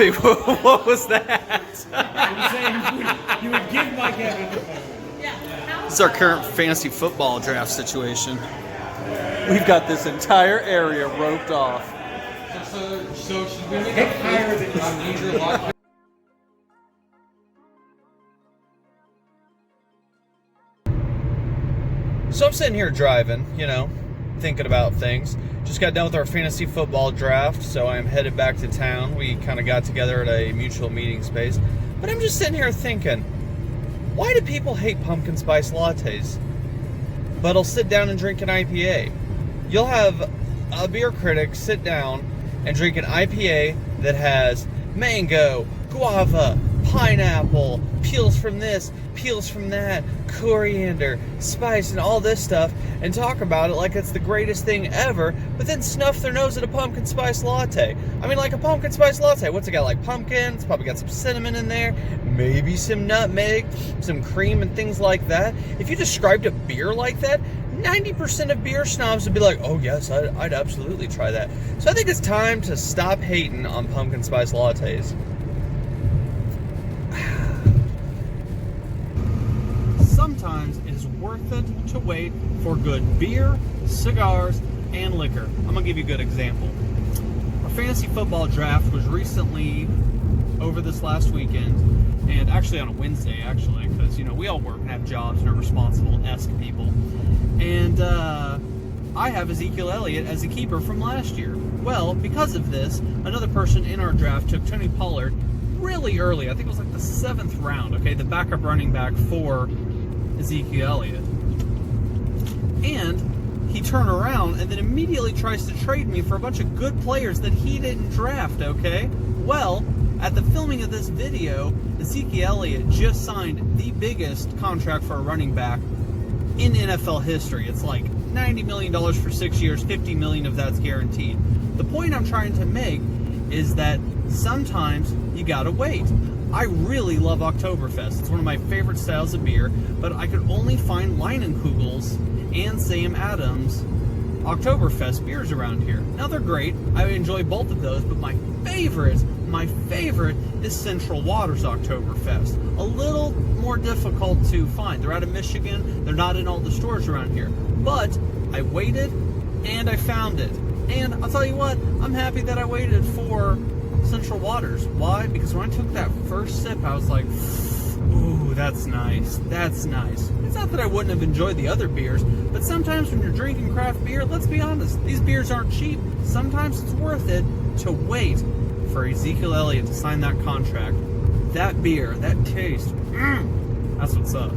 Wait, what was that? I'm saying you would give Mike Evans. This is our current fantasy football draft situation. We've got this entire area roped off. So should we make it higher than our major lock? So I'm sitting here driving, thinking about things. Just got done with our fantasy football draft, so I'm headed back to town. We kind of got together at a mutual meeting space. But I'm just sitting here thinking, why do people hate pumpkin spice lattes, but will sit down and drink an IPA? You'll have a beer critic sit down and drink an IPA that has mango, guava, pineapple, peels from this, peels from that, coriander, spice, and all this stuff, and talk about it like it's the greatest thing ever, but then snuff their nose at a pumpkin spice latte. I mean, like a pumpkin spice latte, what's it got? Like pumpkin, it's probably got some cinnamon in there, maybe some nutmeg, some cream, and things like that. If you described a beer like that, 90% of beer snobs would be like, oh yes, I'd absolutely try that. So I think it's time to stop hating on pumpkin spice lattes. Sometimes it is worth it to wait for good beer, cigars, and liquor. I'm going to give you a good example. Our fantasy football draft was recently over this last weekend, and actually on a Wednesday, because, we all work and have jobs and are responsible-esque people. And I have Ezekiel Elliott as a keeper from last year. Well, because of this, another person in our draft took Tony Pollard really early. I think it was like the 7th round, okay, the backup running back for Ezekiel Elliott. And he turned around and then immediately tries to trade me for a bunch of good players that he didn't draft, okay? Well, at the filming of this video, Ezekiel Elliott just signed the biggest contract for a running back in NFL history. It's like $90 million for 6 years, $50 million of that's guaranteed. The point I'm trying to make is that sometimes you gotta wait. I really love Oktoberfest. It's one of my favorite styles of beer, but I could only find Leinenkugel's and Sam Adams Oktoberfest beers around here. Now they're great. I enjoy both of those, but my favorite is Central Waters Oktoberfest. A little more difficult to find. They're out of Michigan. They're not in all the stores around here. But I waited and I found it. And I'll tell you what, I'm happy that I waited for Central Waters. Why? Because when I took that first sip, I was like, ooh, that's nice. That's nice. It's not that I wouldn't have enjoyed the other beers, but sometimes when you're drinking craft beer, let's be honest, these beers aren't cheap. Sometimes it's worth it to wait for Ezekiel Elliott to sign that contract. That beer, that taste, that's what's up.